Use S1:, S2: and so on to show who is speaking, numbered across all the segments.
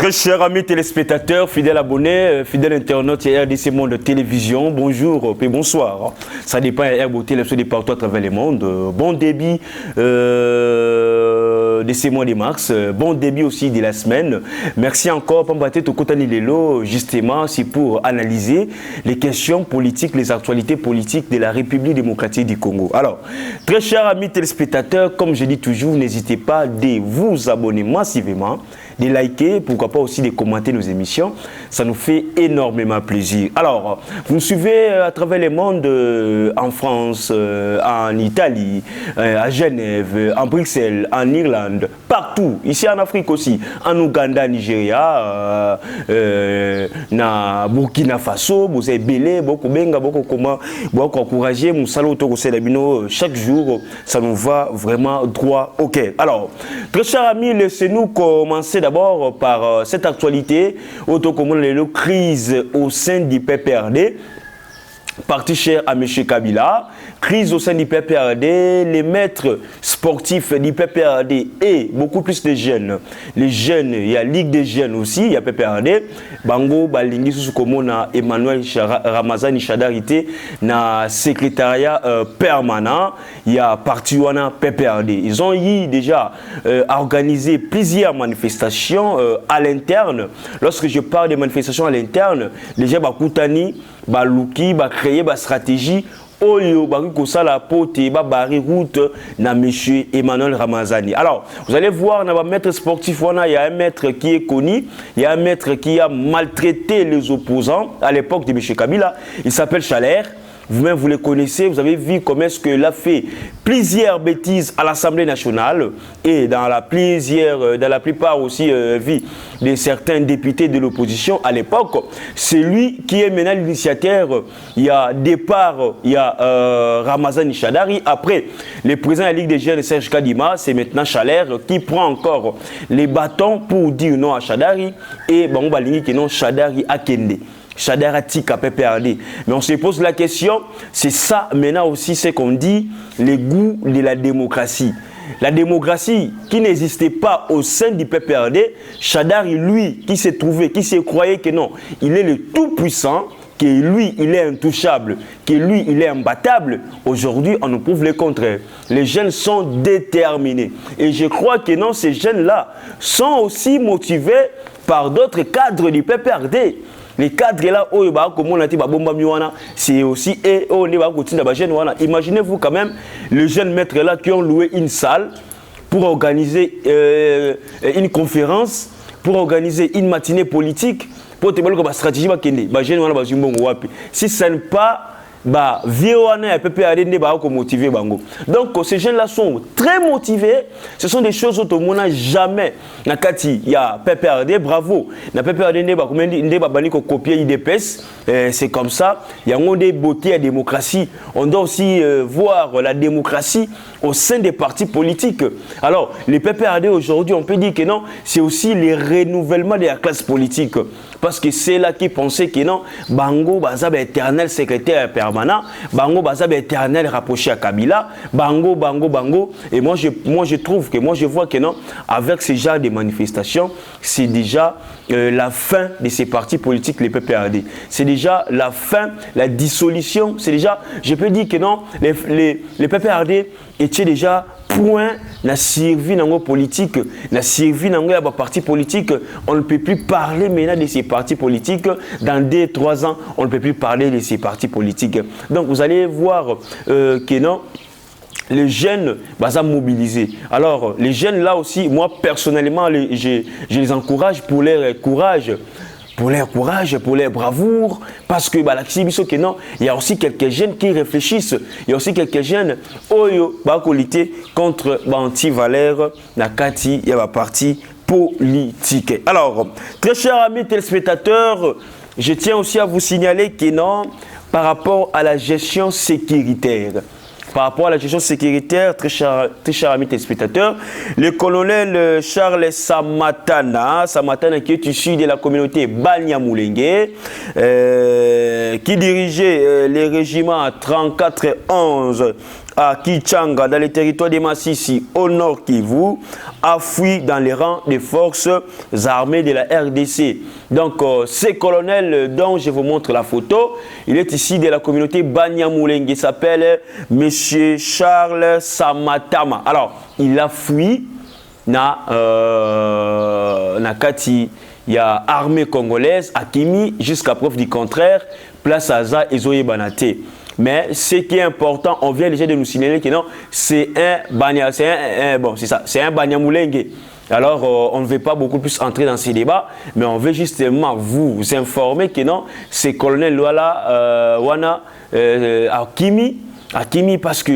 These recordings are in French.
S1: Très chers amis téléspectateurs, fidèles abonnés, fidèles internautes et RDC Monde Télévision, bonjour et bonsoir. Ça dépend de RBOT, les partout à travers le monde. Bon début de ces mois de mars, bon début aussi de la semaine. Merci encore pour m'attendre au côté Lelo, justement, c'est pour analyser les questions politiques, les actualités politiques de la République démocratique du Congo. Alors, très chers amis téléspectateurs, comme je dis toujours, n'hésitez pas à vous abonner massivement, de liker, pourquoi pas aussi de commenter nos émissions. Ça nous fait énormément plaisir. Alors, vous nous suivez à travers le monde, en France, en Italie, à Genève, en Bruxelles, en Irlande, partout, ici en Afrique aussi, en Ouganda, Nigeria, na Burkina Faso, vous avez belé, beaucoup benga, beaucoup comment, beaucoup encourager, nous saluons chaque jour, ça nous va vraiment droit au cœur. Alors, très chers amis, laissez-nous commencer d'abord par cette actualité, autocommune de crise au sein du PPRD. Parti cher à M. Kabila, crise au sein du PPRD, les maîtres sportifs du PPRD et beaucoup plus de jeunes. Les jeunes, il y a Ligue des jeunes aussi, il y a PPRD. Bango, Balingi, Susukomona, Emmanuel Ramazani Chadarité, na secrétariat permanent, il y a Parti Wana PPRD. Ils ont eu déjà organisé plusieurs manifestations à l'interne. Lorsque je parle des manifestations à l'interne, les gens Bakoutani, Balouki, créer une stratégie oyo la pote bari route na monsieur Emmanuel Ramazani. Alors, vous allez voir, on a un maître sportif, il y a un maître qui est connu, il y a un maître qui a maltraité les opposants à l'époque de monsieur Kabila, il s'appelle Chalère. Vous-même, vous le connaissez, vous avez vu comment est-ce qu'il a fait plusieurs bêtises à l'Assemblée nationale et dans la plupart aussi vie de certains députés de l'opposition à l'époque. C'est lui qui est maintenant l'initiateur. Il y a départ, il y a Ramazani Chadari. Après, le président de la Ligue des jeunes, Serge Kadima, c'est maintenant Chalère qui prend encore les bâtons pour dire non à Chadari et bon, on va dire que non, Chadari a Kende. Chadaratik à PPRD. Mais on se pose la question, c'est ça maintenant aussi ce qu'on dit, les goûts de la démocratie. La démocratie qui n'existait pas au sein du PPRD, Chadari, lui, qui s'est trouvé, qui s'est croyé que non, il est le tout-puissant, que lui, il est intouchable, que lui, il est imbattable. Aujourd'hui, on nous prouve le contraire. Les jeunes sont déterminés. Et je crois que non, ces jeunes-là sont aussi motivés par d'autres cadres du PPRD. Les cadres là, c'est aussi eux, imaginez-vous quand même les jeunes maîtres là qui ont loué une salle pour organiser une conférence, pour organiser une matinée politique, pour te dire que la stratégie va kende. Si ce n'est pas donc ces jeunes-là sont très motivés. Ce sont des choses que on n'a jamais. Il y a PPRD, bravo. Na PPRD copier IDPS. C'est comme ça. Il y a des beautés à la démocratie. On doit aussi voir la démocratie au sein des partis politiques. Alors, les PPRD aujourd'hui, on peut dire que non, c'est aussi le renouvellement de la classe politique. Parce que c'est là qui pensait que non, Bango Bazab éternel secrétaire permanent, Bango Bazab éternel rapproché à Kabila, Bango. Et moi je trouve que, moi je vois que non, avec ce genre de manifestations, c'est déjà la fin de ces partis politiques, les PPRD. C'est déjà la fin, la dissolution. C'est déjà, je peux dire que non, les PPRD étaient déjà point la survie dans politique, la survie dans les partis politiques. On ne peut plus parler maintenant de ces partis politiques. Dans 2-3 ans, on ne peut plus parler de ces partis politiques. Donc vous allez voir que non, les jeunes sont mobilisés. Alors les jeunes là aussi, moi personnellement, je les encourage pour leur courage. Pour leur courage, pour leur bravoure, parce que il y a aussi quelques jeunes qui réfléchissent, il y a aussi quelques jeunes qui lutter contre anti-valeurs, nakati, il y a un parti politique. Alors, très chers amis téléspectateurs, je tiens aussi à vous signaler que non, par rapport à la gestion sécuritaire, par rapport à la gestion sécuritaire, très cher ami téléspectateur, le colonel Charles Samatana qui est issu de la communauté Banyamulenge, qui dirigeait les régiments 34-11 à Kichanga, dans les territoires de Massissi, au nord Kivu, a fui dans les rangs des forces armées de la RDC. Donc, ce colonel dont je vous montre la photo, il est ici de la communauté Banyamulenge. Il s'appelle M. Charles Samatama. Alors, il a fui na kati ya armée congolaise à Kimi jusqu'à preuve du contraire, place à Za et Zoé Banate. Mais ce qui est important, on vient déjà de nous signaler que non, c'est un Banyamulenge. Alors, on ne veut pas beaucoup plus entrer dans ces débats, mais on veut justement vous informer que non, c'est colonel Wana à Kimi, parce que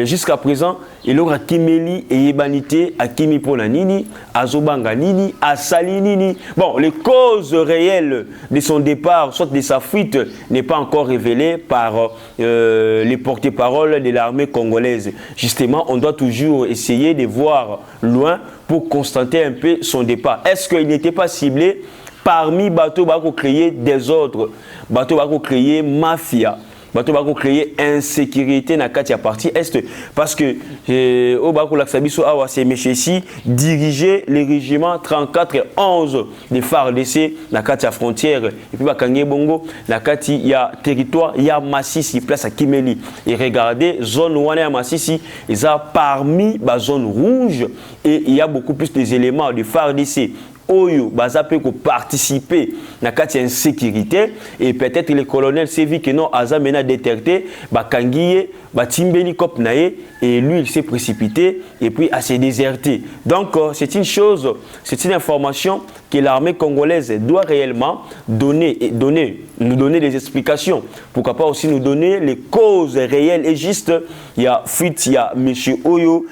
S1: jusqu'à présent, il aura Kimeli et Yebanité, à Kimi Ponanini, à Zobanganini, à Salinini. Bon, les causes réelles de son départ, soit de sa fuite, n'est pas encore révélée par les porte-paroles de l'armée congolaise. Justement, on doit toujours essayer de voir loin pour constater un peu son départ. Est-ce qu'il n'était pas ciblé parmi bateaux qui ont créé des ordres, bateaux qui ont créé mafia? Bato va créer insécurité dans la partie est parce que au Bako Laksabiso Awa c'est Mechesi diriger les régiments 34 et 11 des FARDC dans la frontière et puis Bakangé Bongo dans il y a territoire il y a Massissi place à Kimeli et regardez zone Wana à Massissi ils a parmi la zone rouge et il y a beaucoup plus des éléments de FARDC Oyo, baza peut participer à la insécurité et peut-être les colonels s'est vu que non, Aza mena détecté, Bakangiye, Batimbeli Kop Nae et lui il s'est précipité et puis a s'est déserté. Donc c'est une chose, c'est une information que l'armée congolaise doit réellement nous donner des explications. Pourquoi pas aussi nous donner les causes réelles et justes. Il y a fuite, il y a M. Oyo,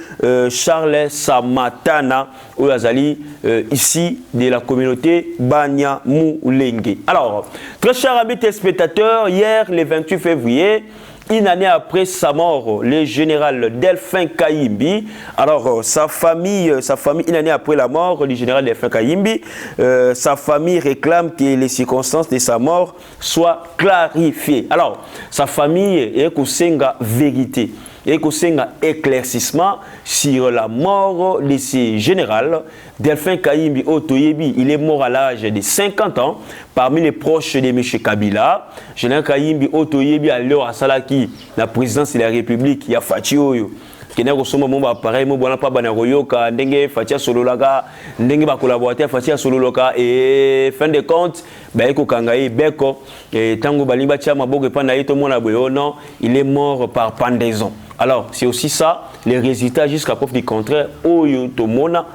S1: Charles Samatana, Oyazali, ici de la communauté Banyamulenge. Alors, très chers amis téléspectateurs, hier, le 28 février, une année après sa mort, le général Delphin Kayimbi, alors sa famille, une année après la mort du général Delphin Kayimbi, sa famille réclame que les circonstances de sa mort soient clarifiées. Alors, sa famille est Kosenga vérité. Et qu'il y a un éclaircissement sur la mort de ce général. Delphin Kayimbi Otoyebi, il est mort à l'âge de 50 ans, parmi les proches de M. Kabila. Général Kayimbi Otoyebi, alors à Salaki, la présidence de la République, il y a Fatio. Kena kosoma momba appareil mo bona pa bana royoka ndenge fatia sololaka ndenge ba collaborateur fatia sololoka et fin de compte ba eko kangai beko et tango balimba tia maboko pa na yeto mona boyo non il est mort par pendaison. Alors c'est aussi ça les résultats jusqu'à preuve du contraire oyo to mona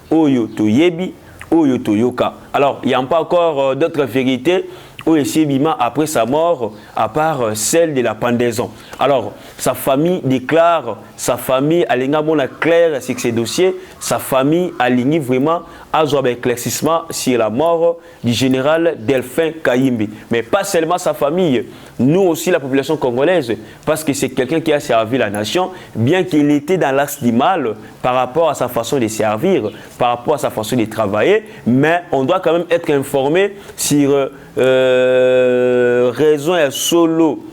S1: oyo to yebi oyo to yoka. Alors il y a pas encore d'autres vérités Bima après sa mort, à part celle de la pendaison. Alors, sa famille déclare, sa famille a ligné clair sur ces dossiers, sa famille a ligné vraiment à un éclaircissement sur la mort du général Delphin Kayimbi. Mais pas seulement sa famille, nous aussi la population congolaise, parce que c'est quelqu'un qui a servi la nation, bien qu'il était dans l'axe du mal par rapport à sa façon de servir, par rapport à sa façon de travailler, mais on doit quand même être informé sur raison et solo.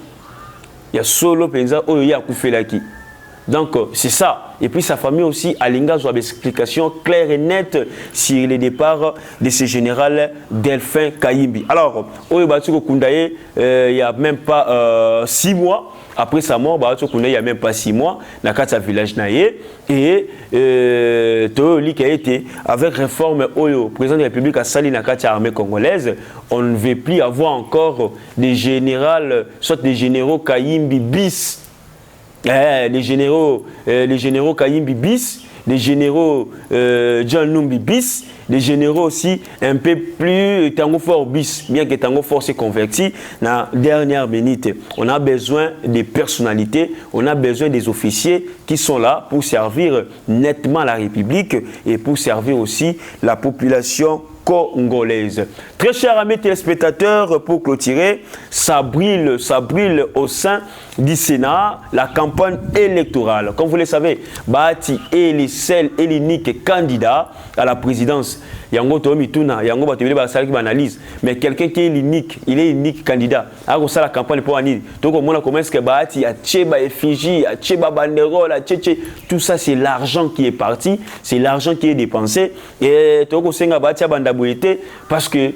S1: Il y a solo penza oh il y a Koufelaki. Donc c'est ça. Et puis sa famille aussi a une explication claire et nette sur le départ de ce général Delphin Kayimbi. Alors, il y a même pas 6 mois. Après sa mort, il n'y a même pas 6 mois, dans le village naïe et Tooli qui a été avec réforme Oyo, président de la République à Sali dans l'armée congolaise, on ne veut plus avoir encore des généraux, soit des généraux Kayimbi bis, les généraux Kayimbi bis, les généraux John Numbi bis, les généraux aussi un peu plus Tango Fort bis, bien que Tango Fort s'est converti dans la dernière minute. On a besoin des personnalités, on a besoin des officiers qui sont là pour servir nettement la République et pour servir aussi la population congolaise. Très chers amis téléspectateurs, pour clôturer, ça brille au sein du Sénat, la campagne électorale. Comme vous le savez, Bahati est le seul et l'unique candidat à la présidence yango tomi tuna yango batebele ba sala ki analyse mais quelqu'un qui est unique, il est unique candidat a ko sala campagne pour ani to ko mona comment est-ce que baati a tcheba effigie a tcheba banderole a tchéché tout ça c'est l'argent qui est parti, c'est l'argent qui est dépensé et to ko senga baati a bandabouité parce que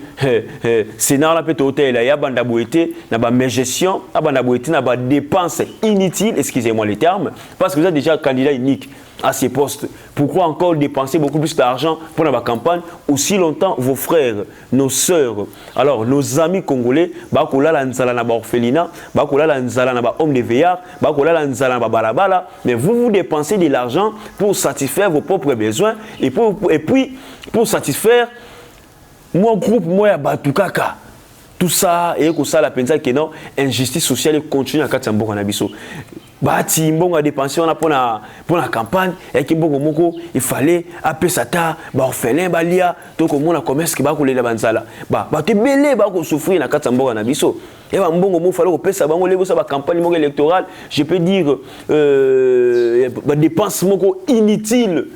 S1: c'est dans la peut hôtel il y a bandabouité na ba gestion a bandabouité na ba dépenses inutiles, excusez-moi les termes, parce que vous êtes déjà candidat unique à ces postes. Pourquoi encore dépenser beaucoup plus d'argent pour la campagne aussi longtemps vos frères, nos sœurs, alors nos amis congolais, bakola la nzala na ba orphelinat, bakola la nzala na ba homme de veillard, bakola la nzala na ba balabala, mais vous dépensez de l'argent pour satisfaire vos propres besoins et puis pour satisfaire mon groupe moi ya batukaka. Tout ça et que ça la pensa que non injustice sociale continue à Katambo na biso. Bati mbongo dépenser on a pour la campagne et que mbongo moko il fallait appeler sata ba orphelin ba lia to ko mona commerce ki ba ko lela banzala ba te belé ba ko souffrir na Katambo na biso et ba mbongo mo fallait ko pesa bango lebo sa ba campagne moko électorale, je peux dire ba dépense moko inutile.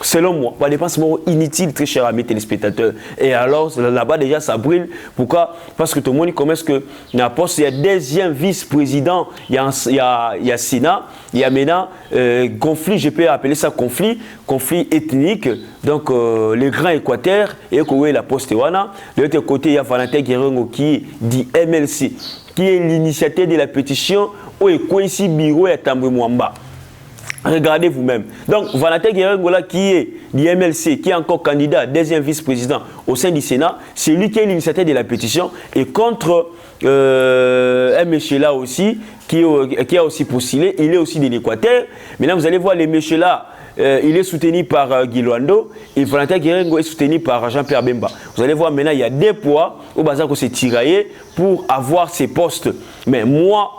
S1: Selon moi, pas dépense inutile, très cher amis téléspectateurs. Et alors, là-bas déjà, ça brûle. Pourquoi? Parce que tout le monde commence que il y a deuxième vice-président, il y a Sénat, il y a maintenant conflit, je peux appeler ça conflit ethnique. Donc, les grands Équateurs, et la Poste-Wana. De l'autre côté, il y a Valentin Guérengo qui est du MLC, qui est l'initiateur de la pétition, où est ici bureau et Tamboué Mwamba. Regardez vous-même. Donc, Valentin Guérengola qui est du MLC, qui est encore candidat, deuxième vice-président au sein du Sénat, c'est lui qui est l'initiateur de la pétition et contre un monsieur là aussi, qui a aussi postulé, il est aussi de l'Équateur. Maintenant, vous allez voir les messieurs là, il est soutenu par Guy Luando et Valentin Guérengo est soutenu par Jean-Pierre Bemba. Vous allez voir maintenant, il y a des poids au bazar qu'on s'est tiraillé pour avoir ces postes. Mais moi,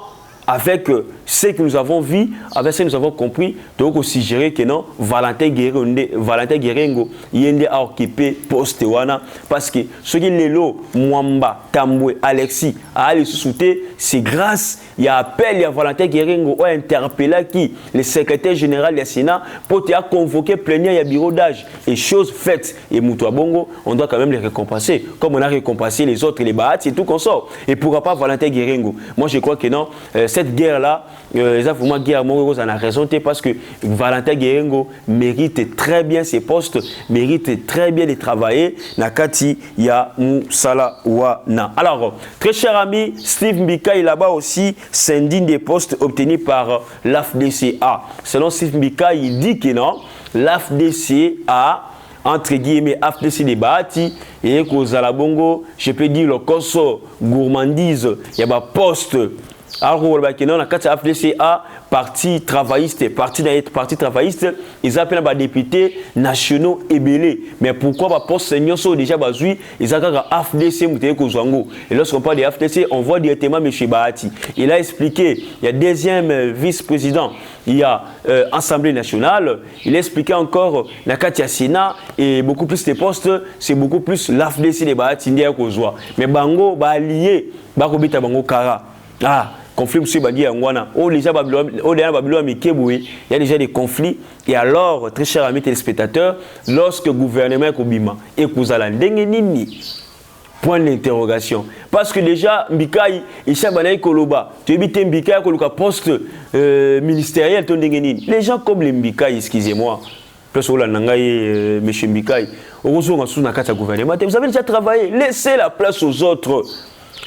S1: avec ce que nous avons vu, avec ce que nous avons compris, donc aussi gérer que non, Valentin Guérengo, il a occupé poste wana parce que ce qui est là, Mwamba, Tamboué, Alexis, à aller soutenir, c'est grâce il y a appel, il y a Valentin Guérengo a interpellé qui le secrétaire général du Sénat pour te convoquer plénière, il y a bureau d'âge et chose faite et Moutoua Bongo, on doit quand même les récompenser comme on a récompensé les autres, les Bahats et tout qu'on sort. Et pourquoi pas Valentin Guérengo? Moi je crois que non, cette guerre là, exactement guerre on a raison parce que Valentin Guérengo mérite très bien ses postes, mérite très bien de travailler. Nakati ya Moussala Wana. Alors très cher ami Steve Mbika est là-bas aussi. S'indigne des postes obtenus par l'AFDCA. Selon Steve Mbika, il dit que non, l'AFDCA, entre guillemets, AFDC des Bahati, et qu'aux Alabongo, je peux dire le Koso, gourmandise, il y a un poste. Alors, on a FDCA, parti travailliste, ils appellent les députés nationaux ébélés. Mais pourquoi les postes seniors sont déjà basés? Ils appellent FDC. Et lorsqu'on parle de FDC, on voit directement M. Bahati. Il a expliqué, il y a deuxième vice-président, il y a Assemblée nationale, il a expliqué encore la Katia Sénat et beaucoup plus de postes, c'est beaucoup plus l'FDC de Bahati. Mais Bango, allié, Bango Kara. Ah, conflit monsieur Badi Angwana. Oh déjà Babylone, il y a déjà des conflits. Et alors, très chers amis téléspectateurs, lorsque le gouvernement est Kobima et Kouzala Ndengenini, point d'interrogation. Parce que déjà, Mbikaï, et Chabanaï Koloba, tu habites Mbikaï, Koloka poste ministériel, les gens comme les Mbikaï, excusez-moi, plus on l'a nangaï, monsieur Mbikaï, heureusement, on a un gouvernement, vous avez déjà travaillé, laissez la place aux autres.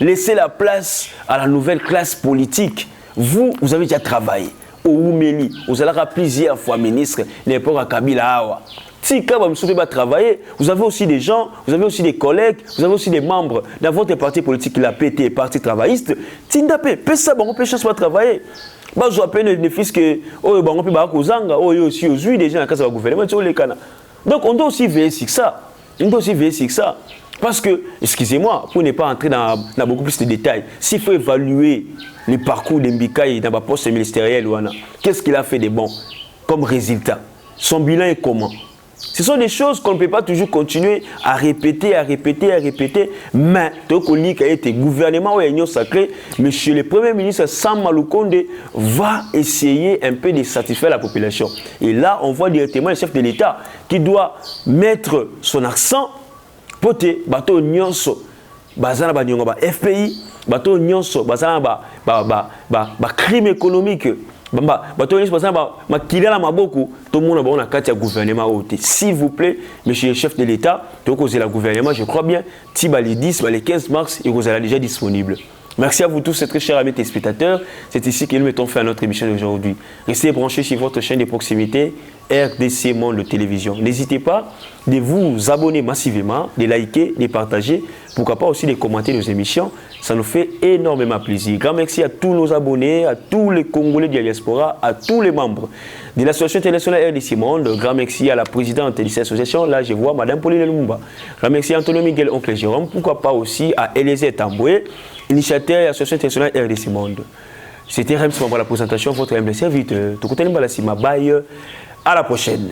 S1: Laissez la place à la nouvelle classe politique. Vous avez déjà travaillé. Au Oumeli, vous allez plusieurs fois ministre, n'importe à Kabila Awa. Si quand vous ne travailler, vous avez aussi des gens, vous avez aussi des collègues, vous avez aussi des membres dans votre parti politique, la PT, parti travailliste. Tindapé, ça, on peut chance pas travailler. Bah, je rappelle les fils que, oh, on peut pas kozanga, oh, aussi aux yeux des gens dans la case du gouvernement, sur les canaux. Donc, on doit aussi veiller sur ça. On doit aussi veiller sur ça. Parce que, excusez-moi, pour ne pas entrer dans beaucoup plus de détails, s'il faut évaluer le parcours de Mbikaï dans le poste ministériel, qu'est-ce qu'il a fait de bon comme résultat? Son bilan est comment? Ce sont des choses qu'on ne peut pas toujours continuer à répéter, mais tant qu'on lit qu'il y a été gouvernement ou union sacrée, monsieur le Premier ministre Sam Malukonde va essayer un peu de satisfaire la population. Et là, on voit directement le chef de l'État qui doit mettre son accent pote bato nyonso bazana ba nyonga ba FPI bato nyonso bazana ba crime économique bato nyonso bazana ba kilala maboko tout le monde ba na kati ya gouvernement ote. S'il vous plaît monsieur le chef de l'État to causer la gouvernement je crois bien ti ba les 10 ba les 15 mars il sera déjà disponible. Merci à vous tous, très chers amis téléspectateurs. C'est ici que nous mettons fin à notre émission d'aujourd'hui. Restez branchés sur votre chaîne de proximité RDC Monde Télévision. N'hésitez pas de vous abonner massivement, de liker, de partager, pourquoi pas aussi de commenter nos émissions. Ça nous fait énormément plaisir. Grand merci à tous nos abonnés, à tous les Congolais de la diaspora, à tous les membres de l'association internationale RDC Monde. Grand merci à la présidente de cette association. Là, je vois Madame Pauline Lumumba. Grand merci à Antonio Miguel, oncle Jérôme. Pourquoi pas aussi à Eliezer Tamboué, initiateur de l'association internationale RDC Monde. C'était Rems pour la présentation, votre humble serviteur. Tout le monde, à la prochaine.